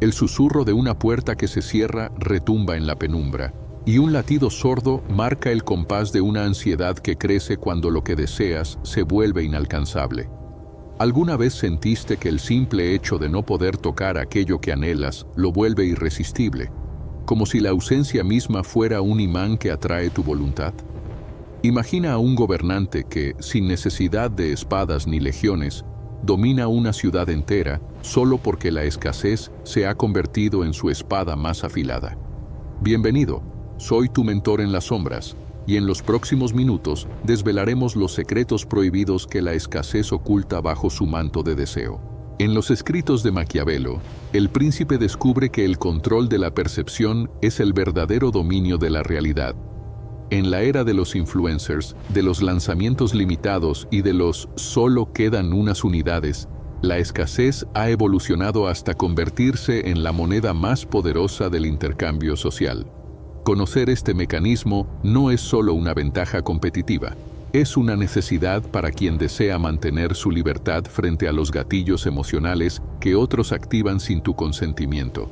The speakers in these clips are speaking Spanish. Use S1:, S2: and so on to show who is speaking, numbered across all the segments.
S1: El susurro de una puerta que se cierra retumba en la penumbra, y un latido sordo marca el compás de una ansiedad que crece cuando lo que deseas se vuelve inalcanzable. ¿Alguna vez sentiste que el simple hecho de no poder tocar aquello que anhelas lo vuelve irresistible, como si la ausencia misma fuera un imán que atrae tu voluntad? Imagina a un gobernante que, sin necesidad de espadas ni legiones, domina una ciudad entera solo porque la escasez se ha convertido en su espada más afilada. Bienvenido, soy tu mentor en las sombras, y en los próximos minutos desvelaremos los secretos prohibidos que la escasez oculta bajo su manto de deseo. En los escritos de Maquiavelo, el príncipe descubre que el control de la percepción es el verdadero dominio de la realidad. En la era de los influencers, de los lanzamientos limitados y de los solo quedan unas unidades, la escasez ha evolucionado hasta convertirse en la moneda más poderosa del intercambio social. Conocer este mecanismo no es solo una ventaja competitiva, es una necesidad para quien desea mantener su libertad frente a los gatillos emocionales que otros activan sin tu consentimiento.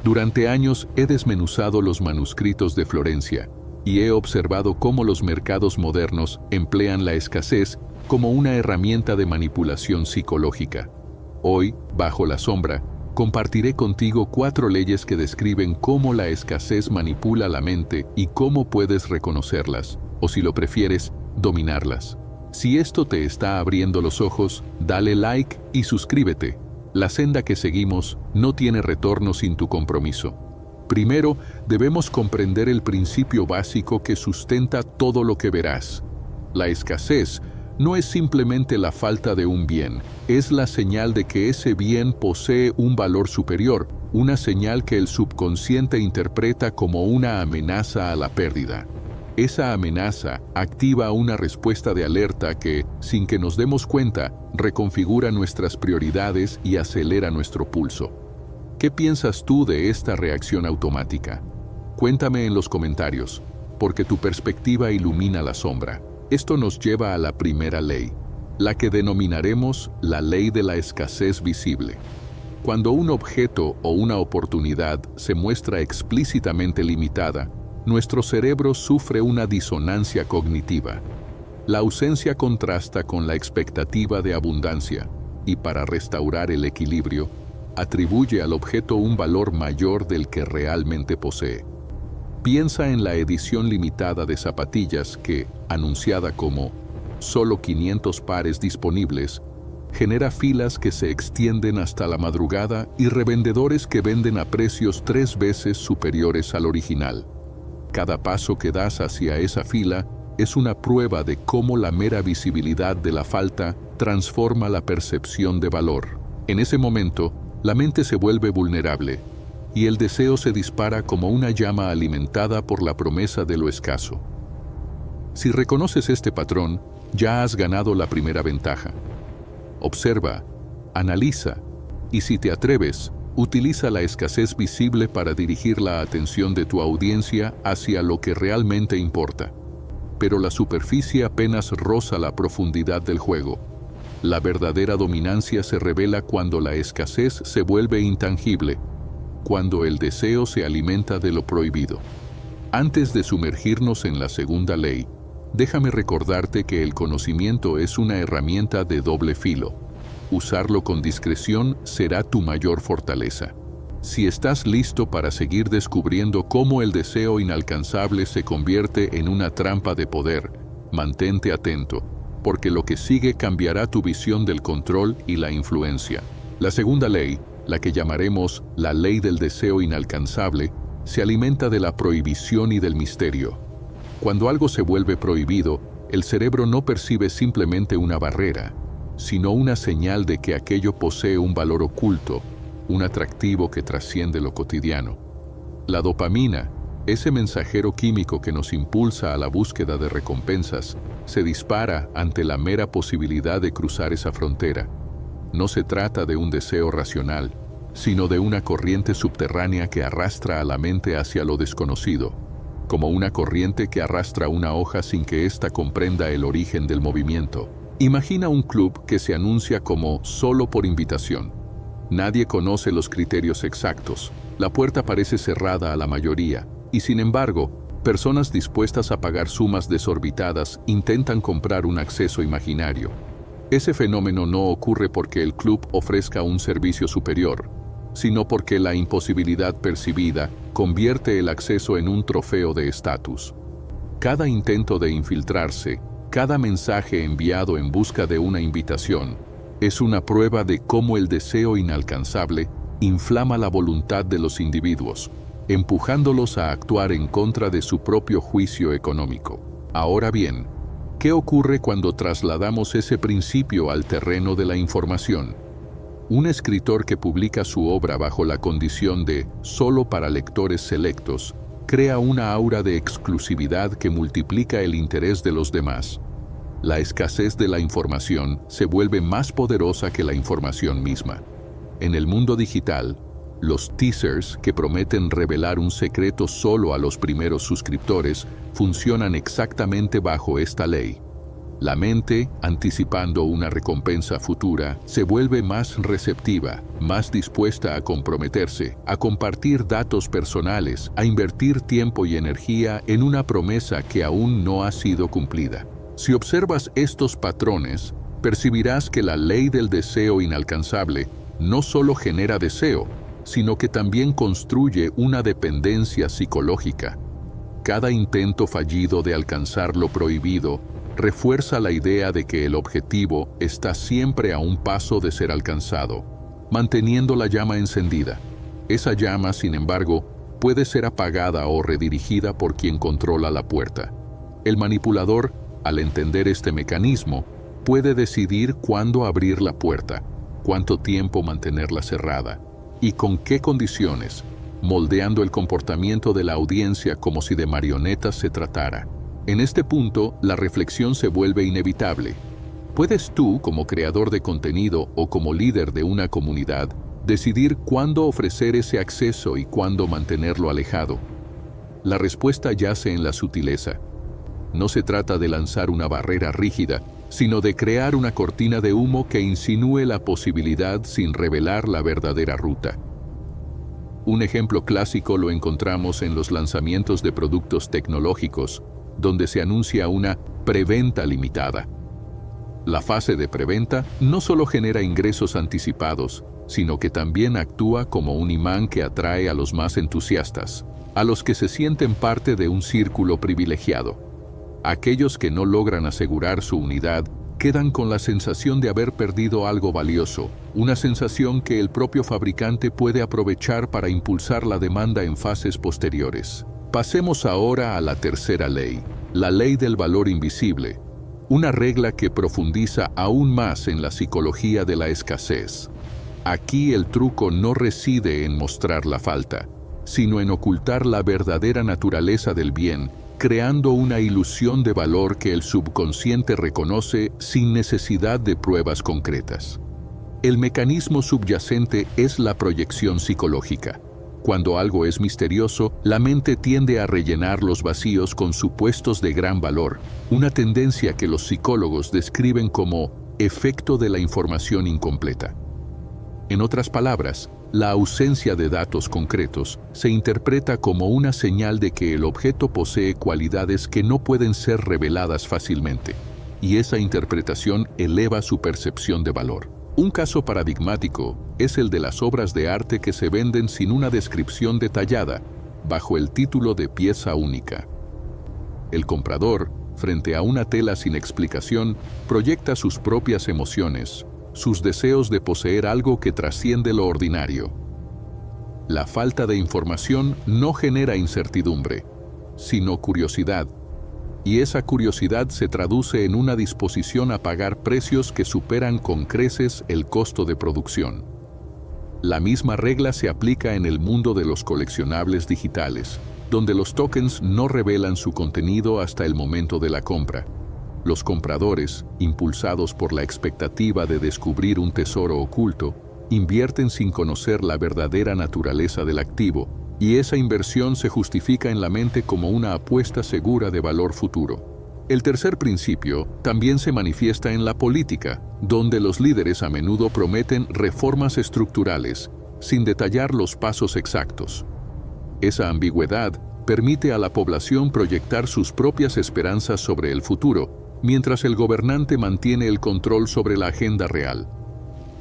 S1: Durante años he desmenuzado los manuscritos de Florencia, y he observado cómo los mercados modernos emplean la escasez como una herramienta de manipulación psicológica. Hoy, bajo la sombra, compartiré contigo 4 leyes que describen cómo la escasez manipula la mente y cómo puedes reconocerlas, o si lo prefieres, dominarlas. Si esto te está abriendo los ojos, dale like y suscríbete. La senda que seguimos no tiene retorno sin tu compromiso. Primero, debemos comprender el principio básico que sustenta todo lo que verás. La escasez no es simplemente la falta de un bien, es la señal de que ese bien posee un valor superior, una señal que el subconsciente interpreta como una amenaza a la pérdida. Esa amenaza activa una respuesta de alerta que, sin que nos demos cuenta, reconfigura nuestras prioridades y acelera nuestro pulso. ¿Qué piensas tú de esta reacción automática? Cuéntame en los comentarios, porque tu perspectiva ilumina la sombra. Esto nos lleva a la primera ley, la que denominaremos la ley de la escasez visible. Cuando un objeto o una oportunidad se muestra explícitamente limitada, nuestro cerebro sufre una disonancia cognitiva. La ausencia contrasta con la expectativa de abundancia, y para restaurar el equilibrio, atribuye al objeto un valor mayor del que realmente posee. Piensa en la edición limitada de zapatillas que, anunciada como solo 500 pares disponibles, genera filas que se extienden hasta la madrugada y revendedores que venden a precios 3 veces superiores al original. Cada paso que das hacia esa fila es una prueba de cómo la mera visibilidad de la falta transforma la percepción de valor. En ese momento, la mente se vuelve vulnerable, y el deseo se dispara como una llama alimentada por la promesa de lo escaso. Si reconoces este patrón, ya has ganado la primera ventaja. Observa, analiza, y si te atreves, utiliza la escasez visible para dirigir la atención de tu audiencia hacia lo que realmente importa. Pero la superficie apenas roza la profundidad del juego. La verdadera dominancia se revela cuando la escasez se vuelve intangible, cuando el deseo se alimenta de lo prohibido. Antes de sumergirnos en la segunda ley, déjame recordarte que el conocimiento es una herramienta de doble filo. Usarlo con discreción será tu mayor fortaleza. Si estás listo para seguir descubriendo cómo el deseo inalcanzable se convierte en una trampa de poder, mantente atento, porque lo que sigue cambiará tu visión del control y la influencia. La segunda ley, la que llamaremos la ley del deseo inalcanzable, se alimenta de la prohibición y del misterio. Cuando algo se vuelve prohibido, el cerebro no percibe simplemente una barrera, sino una señal de que aquello posee un valor oculto, un atractivo que trasciende lo cotidiano. La dopamina, ese mensajero químico que nos impulsa a la búsqueda de recompensas, se dispara ante la mera posibilidad de cruzar esa frontera. No se trata de un deseo racional, sino de una corriente subterránea que arrastra a la mente hacia lo desconocido, como una corriente que arrastra una hoja sin que ésta comprenda el origen del movimiento. Imagina un club que se anuncia como solo por invitación. Nadie conoce los criterios exactos. La puerta parece cerrada a la mayoría, y sin embargo, personas dispuestas a pagar sumas desorbitadas intentan comprar un acceso imaginario. Ese fenómeno no ocurre porque el club ofrezca un servicio superior, sino porque la imposibilidad percibida convierte el acceso en un trofeo de estatus. Cada intento de infiltrarse, cada mensaje enviado en busca de una invitación, es una prueba de cómo el deseo inalcanzable inflama la voluntad de los individuos, empujándolos a actuar en contra de su propio juicio económico. Ahora bien, ¿qué ocurre cuando trasladamos ese principio al terreno de la información? Un escritor que publica su obra bajo la condición de solo para lectores selectos, crea una aura de exclusividad que multiplica el interés de los demás. La escasez de la información se vuelve más poderosa que la información misma. En el mundo digital, los teasers que prometen revelar un secreto solo a los primeros suscriptores funcionan exactamente bajo esta ley. La mente, anticipando una recompensa futura, se vuelve más receptiva, más dispuesta a comprometerse, a compartir datos personales, a invertir tiempo y energía en una promesa que aún no ha sido cumplida. Si observas estos patrones, percibirás que la ley del deseo inalcanzable no solo genera deseo, sino que también construye una dependencia psicológica. Cada intento fallido de alcanzar lo prohibido refuerza la idea de que el objetivo está siempre a un paso de ser alcanzado, manteniendo la llama encendida. Esa llama, sin embargo, puede ser apagada o redirigida por quien controla la puerta. El manipulador, al entender este mecanismo, puede decidir cuándo abrir la puerta, cuánto tiempo mantenerla cerrada y con qué condiciones, moldeando el comportamiento de la audiencia como si de marionetas se tratara. En este punto, la reflexión se vuelve inevitable. ¿Puedes tú, como creador de contenido o como líder de una comunidad, decidir cuándo ofrecer ese acceso y cuándo mantenerlo alejado? La respuesta yace en la sutileza. No se trata de lanzar una barrera rígida, sino de crear una cortina de humo que insinúe la posibilidad sin revelar la verdadera ruta. Un ejemplo clásico lo encontramos en los lanzamientos de productos tecnológicos, donde se anuncia una preventa limitada. La fase de preventa no solo genera ingresos anticipados, sino que también actúa como un imán que atrae a los más entusiastas, a los que se sienten parte de un círculo privilegiado. Aquellos que no logran asegurar su unidad quedan con la sensación de haber perdido algo valioso, una sensación que el propio fabricante puede aprovechar para impulsar la demanda en fases posteriores. Pasemos ahora a la tercera ley, la ley del valor invisible, una regla que profundiza aún más en la psicología de la escasez. Aquí el truco no reside en mostrar la falta, sino en ocultar la verdadera naturaleza del bien, creando una ilusión de valor que el subconsciente reconoce sin necesidad de pruebas concretas. El mecanismo subyacente es la proyección psicológica. Cuando algo es misterioso, la mente tiende a rellenar los vacíos con supuestos de gran valor, una tendencia que los psicólogos describen como efecto de la información incompleta. En otras palabras, la ausencia de datos concretos se interpreta como una señal de que el objeto posee cualidades que no pueden ser reveladas fácilmente, y esa interpretación eleva su percepción de valor. Un caso paradigmático es el de las obras de arte que se venden sin una descripción detallada, bajo el título de pieza única. El comprador, frente a una tela sin explicación, proyecta sus propias emociones, sus deseos de poseer algo que trasciende lo ordinario. La falta de información no genera incertidumbre, sino curiosidad, y esa curiosidad se traduce en una disposición a pagar precios que superan con creces el costo de producción. La misma regla se aplica en el mundo de los coleccionables digitales, donde los tokens no revelan su contenido hasta el momento de la compra. Los compradores, impulsados por la expectativa de descubrir un tesoro oculto, invierten sin conocer la verdadera naturaleza del activo, y esa inversión se justifica en la mente como una apuesta segura de valor futuro. El tercer principio también se manifiesta en la política, donde los líderes a menudo prometen reformas estructurales, sin detallar los pasos exactos. Esa ambigüedad permite a la población proyectar sus propias esperanzas sobre el futuro, mientras el gobernante mantiene el control sobre la agenda real.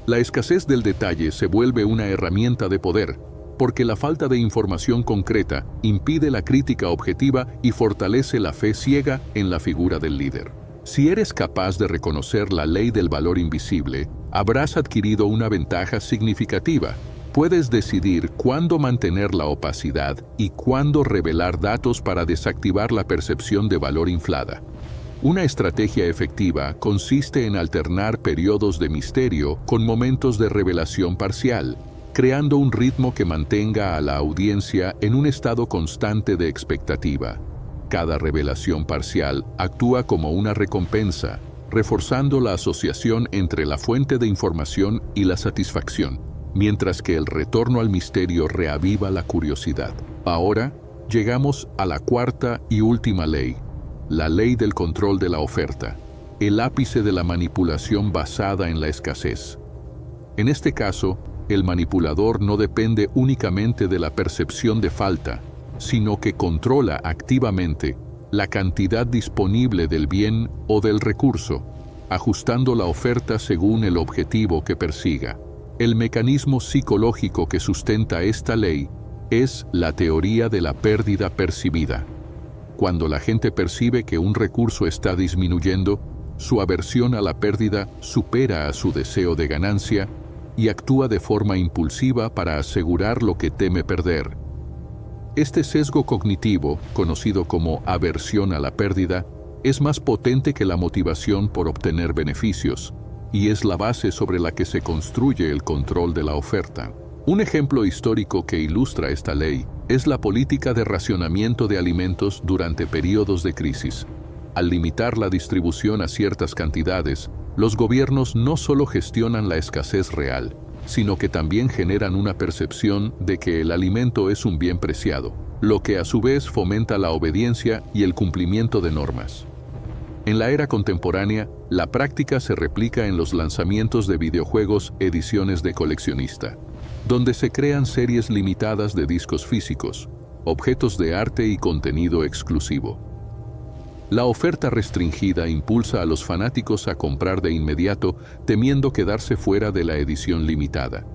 S1: La escasez del detalle se vuelve una herramienta de poder, porque la falta de información concreta impide la crítica objetiva y fortalece la fe ciega en la figura del líder. Si eres capaz de reconocer la ley del valor invisible, habrás adquirido una ventaja significativa. Puedes decidir cuándo mantener la opacidad y cuándo revelar datos para desactivar la percepción de valor inflada. Una estrategia efectiva consiste en alternar periodos de misterio con momentos de revelación parcial, creando un ritmo que mantenga a la audiencia en un estado constante de expectativa. Cada revelación parcial actúa como una recompensa, reforzando la asociación entre la fuente de información y la satisfacción, mientras que el retorno al misterio reaviva la curiosidad. Ahora, llegamos a la cuarta y última ley, la ley del control de la oferta, el ápice de la manipulación basada en la escasez. En este caso, el manipulador no depende únicamente de la percepción de falta, sino que controla activamente la cantidad disponible del bien o del recurso, ajustando la oferta según el objetivo que persiga. El mecanismo psicológico que sustenta esta ley es la teoría de la pérdida percibida. Cuando la gente percibe que un recurso está disminuyendo, su aversión a la pérdida supera a su deseo de ganancia y actúa de forma impulsiva para asegurar lo que teme perder. Este sesgo cognitivo, conocido como aversión a la pérdida, es más potente que la motivación por obtener beneficios, y es la base sobre la que se construye el control de la oferta. Un ejemplo histórico que ilustra esta ley es la política de racionamiento de alimentos durante periodos de crisis. Al limitar la distribución a ciertas cantidades, los gobiernos no solo gestionan la escasez real, sino que también generan una percepción de que el alimento es un bien preciado, lo que a su vez fomenta la obediencia y el cumplimiento de normas. En la era contemporánea, la práctica se replica en los lanzamientos de videojuegos ediciones de coleccionista, donde se crean series limitadas de discos físicos, objetos de arte y contenido exclusivo. La oferta restringida impulsa a los fanáticos a comprar de inmediato, temiendo quedarse fuera de la edición limitada.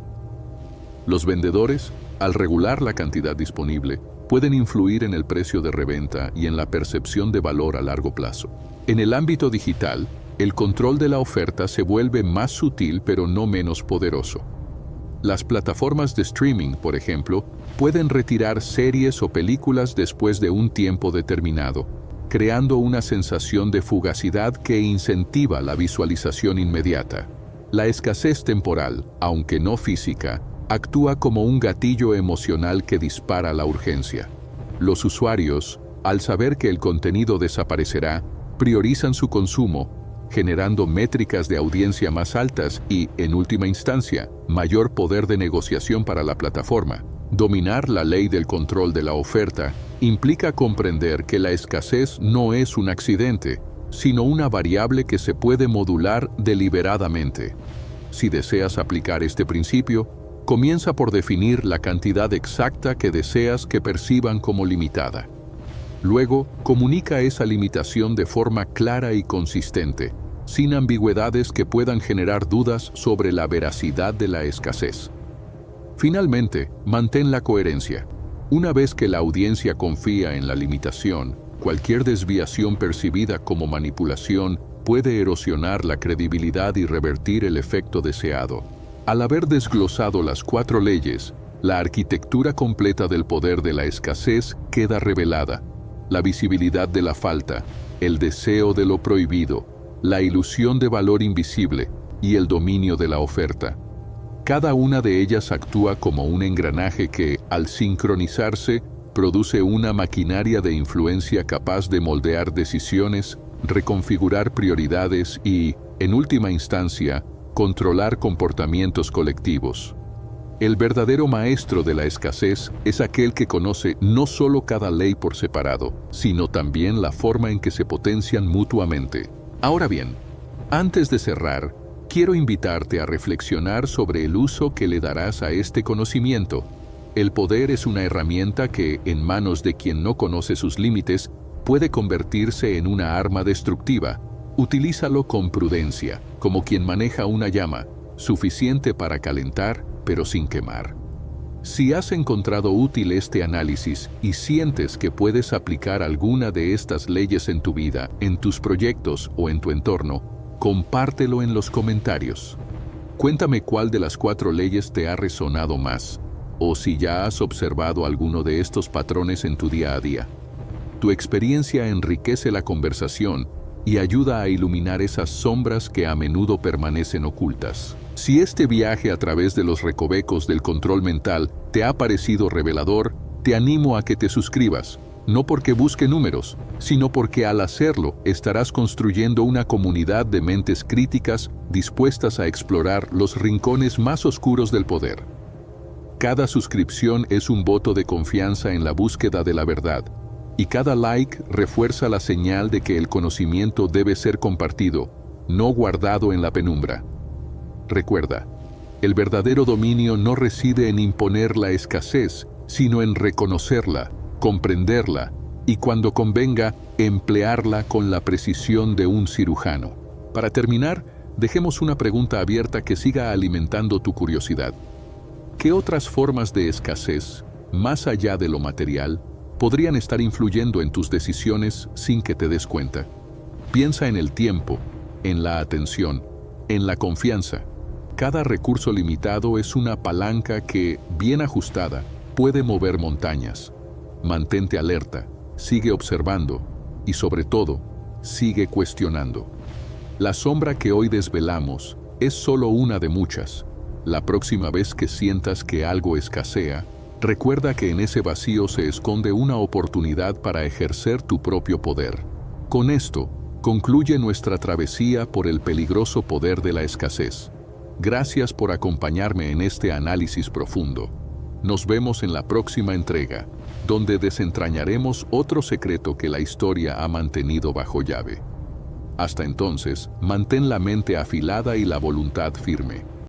S1: Los vendedores, al regular la cantidad disponible, pueden influir en el precio de reventa y en la percepción de valor a largo plazo. En el ámbito digital, el control de la oferta se vuelve más sutil pero no menos poderoso. Las plataformas de streaming, por ejemplo, pueden retirar series o películas después de un tiempo determinado, creando una sensación de fugacidad que incentiva la visualización inmediata. La escasez temporal, aunque no física, actúa como un gatillo emocional que dispara la urgencia. Los usuarios, al saber que el contenido desaparecerá, priorizan su consumo, generando métricas de audiencia más altas y, en última instancia, mayor poder de negociación para la plataforma. Dominar la ley del control de la oferta implica comprender que la escasez no es un accidente, sino una variable que se puede modular deliberadamente. Si deseas aplicar este principio, comienza por definir la cantidad exacta que deseas que perciban como limitada. Luego, comunica esa limitación de forma clara y consistente, sin ambigüedades que puedan generar dudas sobre la veracidad de la escasez. Finalmente, mantén la coherencia. Una vez que la audiencia confía en la limitación, cualquier desviación percibida como manipulación puede erosionar la credibilidad y revertir el efecto deseado. Al haber desglosado las 4 leyes, la arquitectura completa del poder de la escasez queda revelada. La visibilidad de la falta, el deseo de lo prohibido, la ilusión de valor invisible y el dominio de la oferta. Cada una de ellas actúa como un engranaje que, al sincronizarse, produce una maquinaria de influencia capaz de moldear decisiones, reconfigurar prioridades y, en última instancia, controlar comportamientos colectivos. El verdadero maestro de la escasez es aquel que conoce no solo cada ley por separado, sino también la forma en que se potencian mutuamente. Ahora bien, antes de cerrar, quiero invitarte a reflexionar sobre el uso que le darás a este conocimiento. El poder es una herramienta que, en manos de quien no conoce sus límites, puede convertirse en una arma destructiva. Utilízalo con prudencia, como quien maneja una llama, suficiente para calentar, pero sin quemar. Si has encontrado útil este análisis y sientes que puedes aplicar alguna de estas leyes en tu vida, en tus proyectos o en tu entorno, compártelo en los comentarios. Cuéntame cuál de las 4 leyes te ha resonado más, o si ya has observado alguno de estos patrones en tu día a día. Tu experiencia enriquece la conversación y ayuda a iluminar esas sombras que a menudo permanecen ocultas. Si este viaje a través de los recovecos del control mental te ha parecido revelador, te animo a que te suscribas, no porque busque números, sino porque al hacerlo estarás construyendo una comunidad de mentes críticas dispuestas a explorar los rincones más oscuros del poder. Cada suscripción es un voto de confianza en la búsqueda de la verdad, y cada like refuerza la señal de que el conocimiento debe ser compartido, no guardado en la penumbra. Recuerda, el verdadero dominio no reside en imponer la escasez, sino en reconocerla, comprenderla y, cuando convenga, emplearla con la precisión de un cirujano. Para terminar, dejemos una pregunta abierta que siga alimentando tu curiosidad. ¿Qué otras formas de escasez, más allá de lo material, podrían estar influyendo en tus decisiones sin que te des cuenta? Piensa en el tiempo, en la atención, en la confianza. Cada recurso limitado es una palanca que, bien ajustada, puede mover montañas. Mantente alerta, sigue observando y, sobre todo, sigue cuestionando. La sombra que hoy desvelamos es solo una de muchas. La próxima vez que sientas que algo escasea, recuerda que en ese vacío se esconde una oportunidad para ejercer tu propio poder. Con esto, concluye nuestra travesía por el peligroso poder de la escasez. Gracias por acompañarme en este análisis profundo. Nos vemos en la próxima entrega, donde desentrañaremos otro secreto que la historia ha mantenido bajo llave. Hasta entonces, mantén la mente afilada y la voluntad firme.